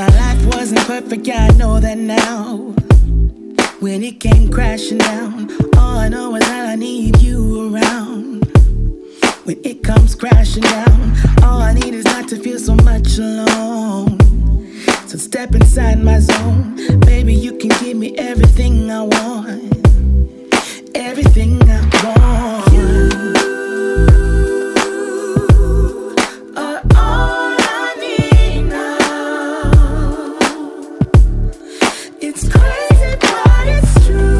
My life wasn't perfect, yeah, I know that now. When it came crashing down, all I know is that I need you around. When it comes crashing down, all I need is not to feel so much alone. So step inside my zone, baby, you can give me everything I want. Everything I want. You are all I need now. It's crazy, but it's true.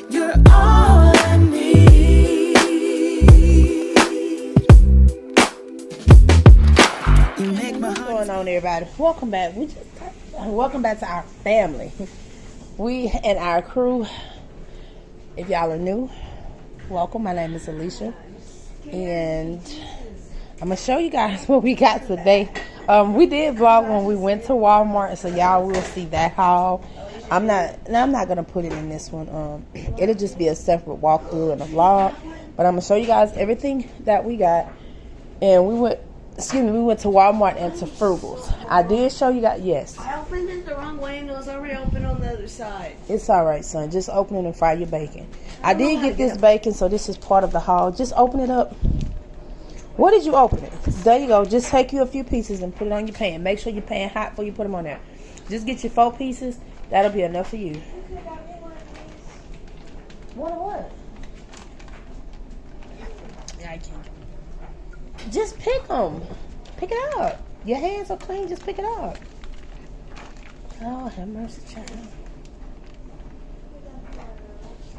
You're all I need. You make my heart. What's going on, everybody? Welcome back. Welcome back to our family. We and our crew, if y'all are new, welcome. My name is Alisha, and I'm going to show you guys what we got today. We did vlog when we went to Walmart, so y'all will see that haul. I'm not going to put it in this one. It'll just be a separate walkthrough and a vlog, but I'm going to show you guys everything that we got. And we went to Walmart and to Froogles. I did show you guys, yes. I opened it the wrong way and it was already open on the other side. It's alright, son. Just open it and fry your bacon. I did get this bacon, so this is part of the haul. Just open it up. What did you open it? There you go. Just take you a few pieces and put it on your pan. Make sure your pan hot before you put them on there. Just get your 4 pieces. That'll be enough for you. What? Yeah, I can't. Just pick them. Pick it up. Your hands are clean. Just pick it up. Oh, have mercy, child.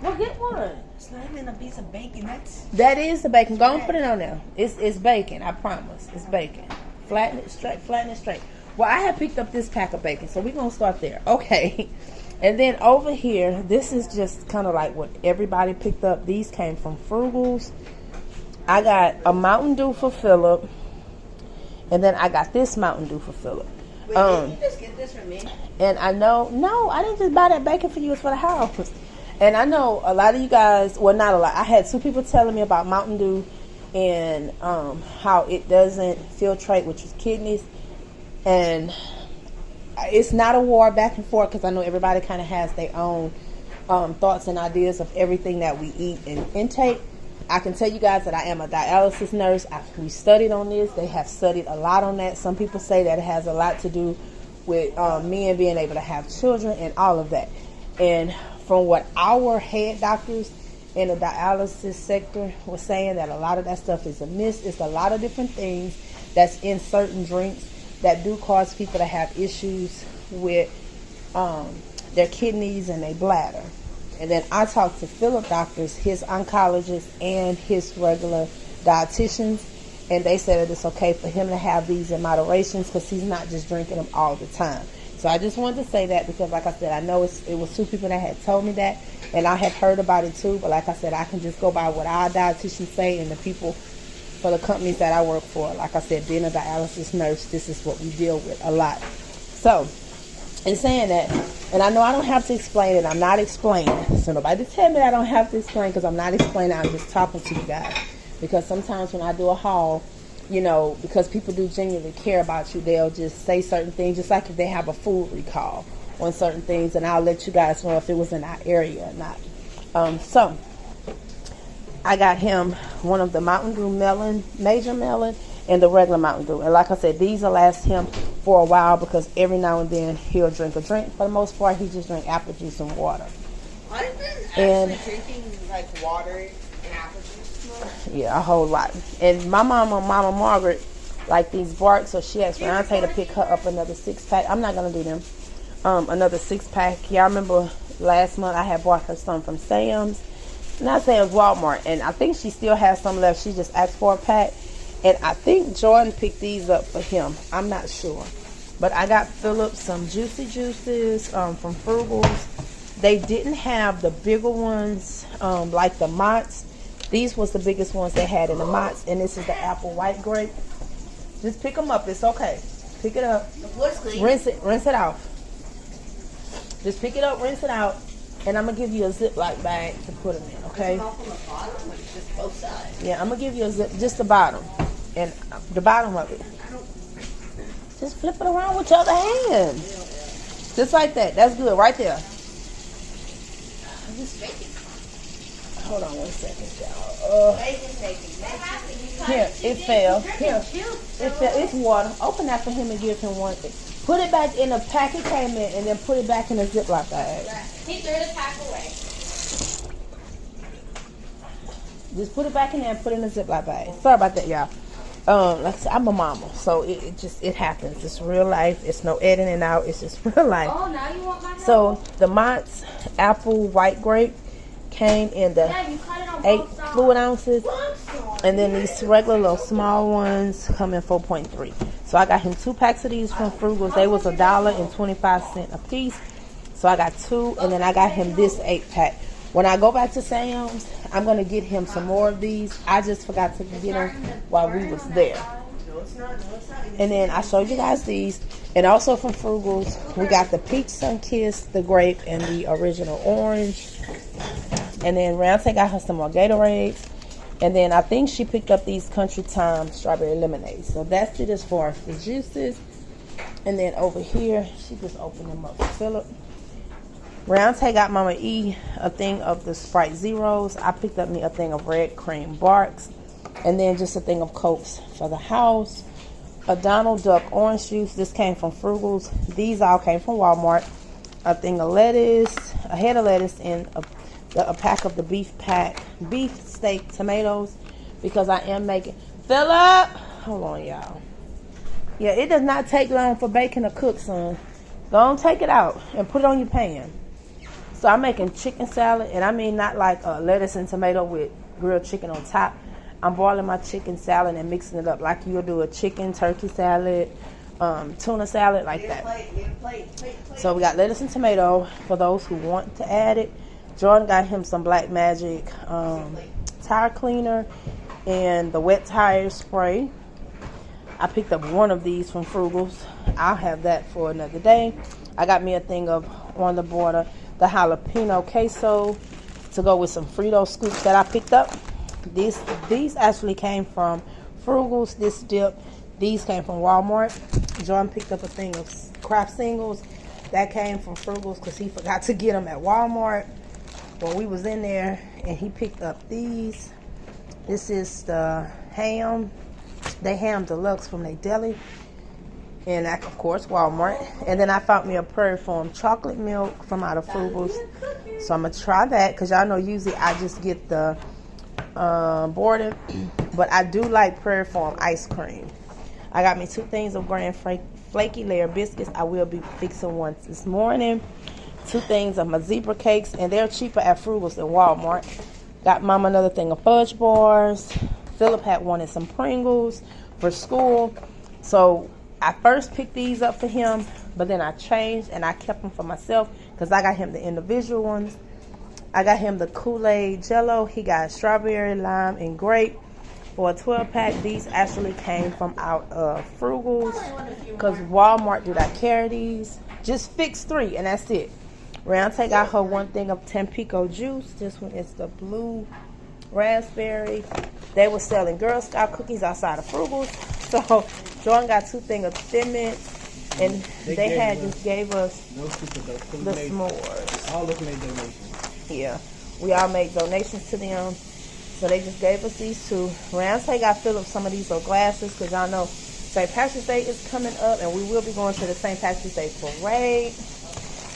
Well, get one. It's not even a piece of bacon. That is the bacon. Go and put it on there. It's bacon. I promise. It's bacon. Flatten it straight. Flatten it straight. Well, I have picked up this pack of bacon, so we're going to start there. Okay. And then over here, this is just kind of like what everybody picked up. These came from Froogles. I got a Mountain Dew for Philip. And then I got this Mountain Dew for Philip. Wait, didn't you just get this from me? And I know, no, I didn't just buy that bacon for you. It's for the house. And I know a lot of you guys, well, not a lot. I had 2 people telling me about Mountain Dew and how it doesn't filtrate with your kidneys. And it's not a war back and forth because I know everybody kind of has their own thoughts and ideas of everything that we eat and intake. I can tell you guys that I am a dialysis nurse. We studied on this. They have studied a lot on that. Some people say that it has a lot to do with men being able to have children and all of that. And from what our head doctors in the dialysis sector were saying, that a lot of that stuff is a myth. It's a lot of different things that's in certain drinks that do cause people to have issues with their kidneys and their bladder. And then I talked to Philip doctors, his oncologist, and his regular dietitians, and they said that it's okay for him to have these in moderation because he's not just drinking them all the time. So I just wanted to say that because, like I said, I know it was 2 people that had told me that, and I have heard about it too. But like I said, I can just go by what our dietitians say and the people for the companies that I work for. Like I said, being a dialysis nurse, this is what we deal with a lot. So, in saying that, and I know I don't have to explain it. I'm not explaining. So nobody tell me I don't have to explain because I'm not explaining. I'm just talking to you guys. Because sometimes when I do a haul, you know, because people do genuinely care about you, they'll just say certain things, just like if they have a food recall on certain things, and I'll let you guys know if it was in our area or not. So, I got him one of the Mountain Dew melon, major melon, and the regular Mountain Dew. And like I said, these will last him for a while because every now and then he'll drink a drink. For the most part, he just drink apple juice and water. I've been actually drinking like water and apple juice more. Yeah, a whole lot. And my Mama Margaret, like these barks, so she asked Rante to pick her up another 6-pack. I'm not going to do them. Another 6-pack. Y'all remember last month I had bought her some from Sam's. Not Sam's, Walmart. And I think she still has some left. She just asked for a pack. And I think Jordan picked these up for him. I'm not sure. But I got Philip some Juicy Juices from Froogles. They didn't have the bigger ones like the Mott's. These was the biggest ones they had in the Mott's. And this is the apple white grape. Just pick them up. It's okay. Pick it up. Rinse it off. Just pick it up, rinse it out. And I'm going to give you a Ziploc bag to put them in, okay? Is it all from the bottom, like just both sides? Yeah, I'm going to give you a zip, just the bottom. And the bottom of it. Just flip it around with your other hand. Just like that. That's good right there. Hold on 1 second, y'all. Here, it fell. Here, it fell. It's water. Open that for him and give him one thing. Put it back in the pack it came in, and then put it back in the Ziploc bag. He threw the pack away. Just put it back in there and put it in the Ziploc bag. Sorry about that, y'all. Like I said, I'm a mama, so it happens. It's real life. It's no editing out. It's just real life. Oh, now you want my help? So the Mott's apple white grape came in the 8 fluid ounces, and then these regular little small ones come in 4.3. So I got him 2 packs of these from Froogles. They was $1.25 a piece. So I got 2, and then I got him this 8-pack. When I go back to Sam's, I'm gonna get him some more of these. I just forgot to get them while we was there. And then I showed you guys these, and also from Froogles, we got the peach sun-kissed, the grape, and the original orange. And then Ramsey got her some more Gatorades. And then I think she picked up these Country Time strawberry lemonade. So that's it as far as the juices. And then over here, she just opened them up for Philip. Ramsey got Mama E a thing of the Sprite Zeros. I picked up me a thing of red cream barks. And then just a thing of Cokes for the house. A Donald Duck orange juice. This came from Froogles. These all came from Walmart. A thing of lettuce, a head of lettuce, and a pack of the beef steak tomatoes, because I am making Philip. Hold on, y'all. Yeah, it does not take long for bacon to cook, son. Go on, take it out and put it on your pan. So I'm making chicken salad, and I mean not like lettuce and tomato with grilled chicken on top. I'm boiling my chicken salad and mixing it up like you'll do a chicken turkey salad, tuna salad, like that. So we got lettuce and tomato for those who want to add it. Jordan got him some Black Magic tire cleaner and the wet tire spray. I picked up one of these from Froogles. I'll have that for another day. I got me a thing of On the Border, the jalapeno queso to go with some Frito scoops that I picked up. These actually came from Froogles, this dip. These came from Walmart. Jordan picked up a thing of Kraft Singles. That came from Froogles because he forgot to get them at Walmart when we was in there, and he picked up these. This is the ham. They ham deluxe from their deli. And that, of course, Walmart. And then I found me a Prairie Farm chocolate milk from out of Froogles. So I'm going to try that, because y'all know usually I just get the Borden. But I do like Prairie Farm ice cream. I got me 2 things of Grand Flaky Layer biscuits. I will be fixing one this morning. 2 things of my zebra cakes, and they're cheaper at Froogles than Walmart. Got Mama another thing of fudge bars. Philip had wanted some Pringles for school. So I first picked these up for him, but then I changed and I kept them for myself because I got him the individual ones. I got him the Kool-Aid Jello. He got strawberry, lime, and grape for a 12-pack. These actually came from out of Froogles because Walmart do not carry these. Just fix 3 and that's it. Ramsey got her one thing of Tampico juice. This one is the blue raspberry. They were selling Girl Scout cookies outside of Froogles. So Jordan got 2 things of Thin Mints, and they just gave us the s'mores. All of them made donations. Yeah, we all made donations to them. So they just gave us these 2. Ramsey got Philip some of these little glasses, because y'all know St. Patrick's Day is coming up, and we will be going to the St. Patrick's Day parade.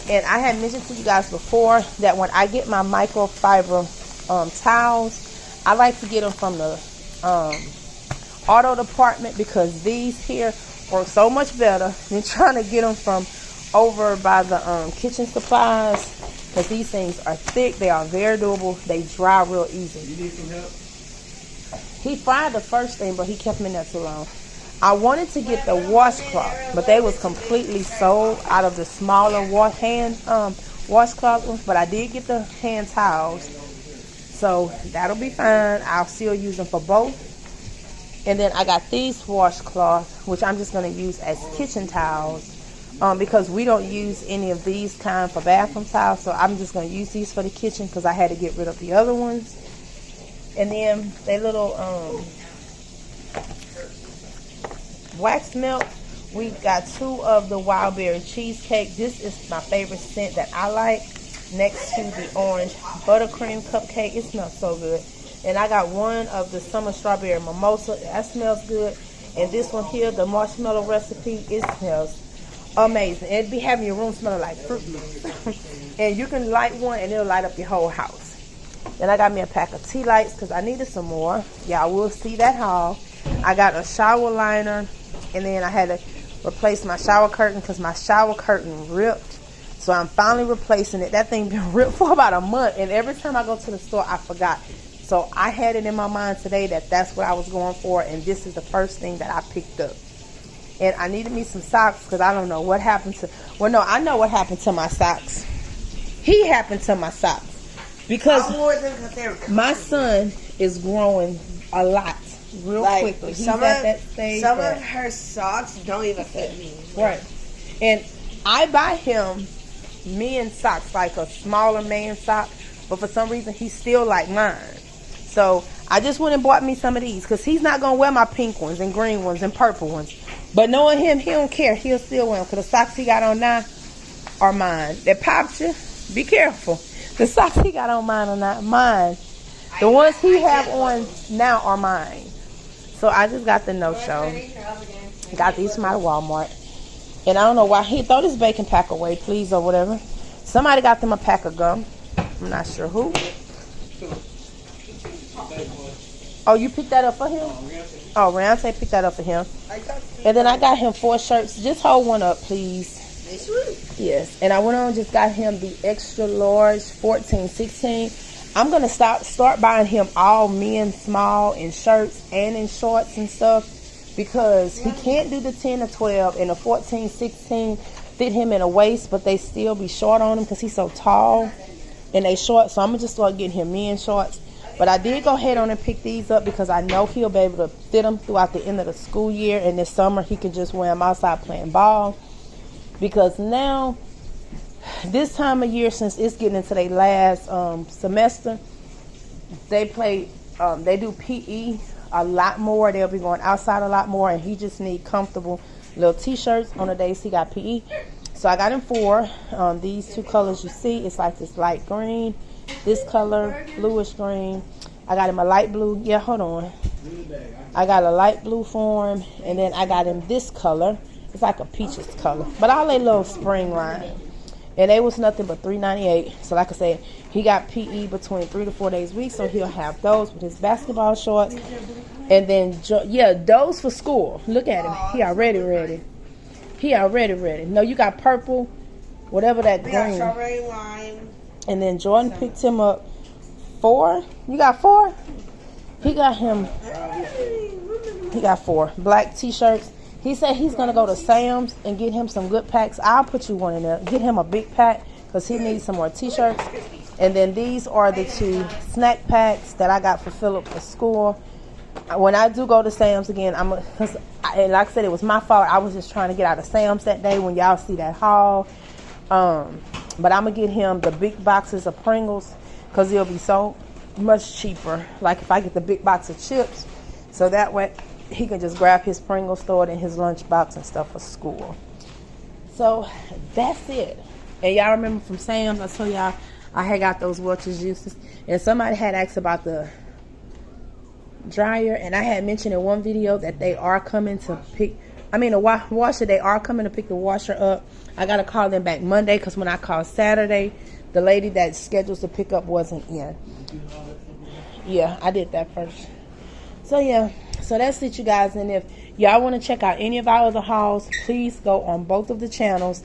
And I had mentioned to you guys before that when I get my microfiber towels, I like to get them from the auto department, because these here work so much better than trying to get them from over by the kitchen supplies, because these things are thick. They are very durable. They dry real easy. You need some help? He fried the first thing, but he kept them in there too long. I wanted to get the washcloth, but they was completely sold out of the smaller washcloth ones. But I did get the hand towels, so that'll be fine. I'll still use them for both. And then I got these washcloths, which I'm just going to use as kitchen towels, because we don't use any of these kind for bathroom towels. So I'm just going to use these for the kitchen, because I had to get rid of the other ones. And then they little wax melt We got 2 of the wild berry cheesecake. This is my favorite scent that I like. Next to the orange buttercream cupcake. It smells so good. And I got 1 of the summer strawberry mimosa. That smells good. And this one here, the marshmallow recipe, it smells amazing. It'd be having your room smelling like Froogles. And you can light one and it'll light up your whole house. Then I got me a pack of tea lights because I needed some more. Y'all will see that haul. I got a shower liner. And then I had to replace my shower curtain because my shower curtain ripped. So I'm finally replacing it. That thing been ripped for about a month. And every time I go to the store, I forgot. So I had it in my mind today that that's what I was going for. And this is the first thing that I picked up. And I needed me some socks because I don't know what happened to... Well, no, I know what happened to my socks. He happened to my socks. Because my son is growing a lot real quickly. He's some at that stage. Some of her socks don't even fit me. Right. And I buy him men's socks, like a smaller man's sock, but for some reason he still like mine. So I just went and bought me some of these because he's not gonna wear my pink ones and green ones and purple ones. But knowing him, he don't care. He'll still wear them because the socks he got on now are mine. That pops you. Be careful. The socks he got on mine are not mine. The ones he have on now are mine. So I just got the no-show. Got these from out of Walmart. And I don't know why he throw this bacon pack away, please, or whatever. Somebody got them a pack of gum. I'm not sure who. Oh, you picked that up for him? Oh, Ramsey picked that up for him. And then I got him 4 shirts. Just hold one up, please. Yes. And I went on and just got him the extra large 14, 16. I'm going to start buying him all men small in shirts and in shorts and stuff. Because he can't do the 10 or 12 and the 14, 16 fit him in a waist, but they still be short on him because he's so tall and they short. So I'm going to just start getting him men shorts. But I did go ahead on and pick these up because I know he'll be able to fit them throughout the end of the school year. And this summer he can just wear them outside playing ball. Because now, this time of year, since it's getting into their last semester, they do PE a lot more. They'll be going outside a lot more, and he just need comfortable little t-shirts on the days he got PE. So I got him 4. These 2 colors you see, it's like this light green, this color, bluish green. I got him a light blue. Yeah, hold on. I got a light blue for him, and then I got him this color. It's like a peaches color, but all they little spring line. And they was nothing but $3.98. So like I said, he got PE between 3 to 4 days a week, so he'll have those with his basketball shorts. And then, yeah, those for school. Look at him. He already ready. He already ready. No, you got purple, whatever that green. Strawberry lime. And then Jordan picked him up 4. You got 4? He got him. He got 4 black t-shirts. He said he's going to go to Sam's and get him some good packs. I'll put you one in there. Get him a big pack because he needs some more t-shirts. And then these are the 2 snack packs that I got for Philip for school. When I do go to Sam's again, and like I said, it was my fault. I was just trying to get out of Sam's that day when y'all see that haul. But I'm going to get him the big boxes of Pringles because it'll be so much cheaper. Like if I get the big box of chips, so that way he can just grab his Pringles, throw it in his lunchbox and stuff for school. So that's it. And y'all remember from Sam's, I told y'all I had got those Welch's juices. And somebody had asked about the dryer. And I had mentioned in one video that they are coming to pick, the washer, they are coming to pick the washer up. I got to call them back Monday because when I called Saturday, the lady that schedules to pick up wasn't in. Yeah, I did that first. So yeah, so that's it, you guys. And if y'all want to check out any of our other hauls, please go on both of the channels,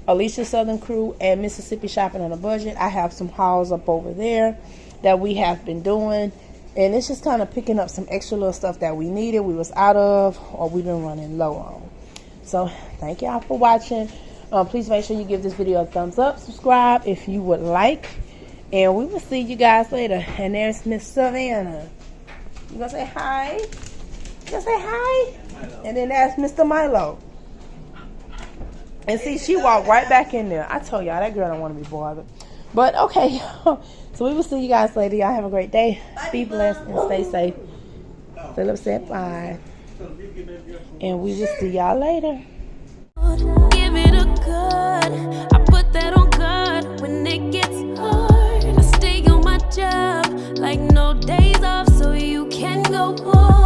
Alisha Southern Crew and Mississippi Shopping on a Budget. I have some hauls up over there that we have been doing, and it's just kind of picking up some extra little stuff that we needed, we was out of, or we've been running low on. So thank y'all for watching. Please make sure you give this video a thumbs up, subscribe if you would like, and we will see you guys later. And there's Miss Savannah. You gonna say hi? You gonna say hi? And then that's Mr. Milo. And see, she walked right back in there. I told y'all that girl don't want to be bothered. But okay, so we will see you guys later. Y'all have a great day. Be blessed and stay safe. Philip said bye. And we will see y'all later. it gets hard, I stay on my job like no days off, so you can go home.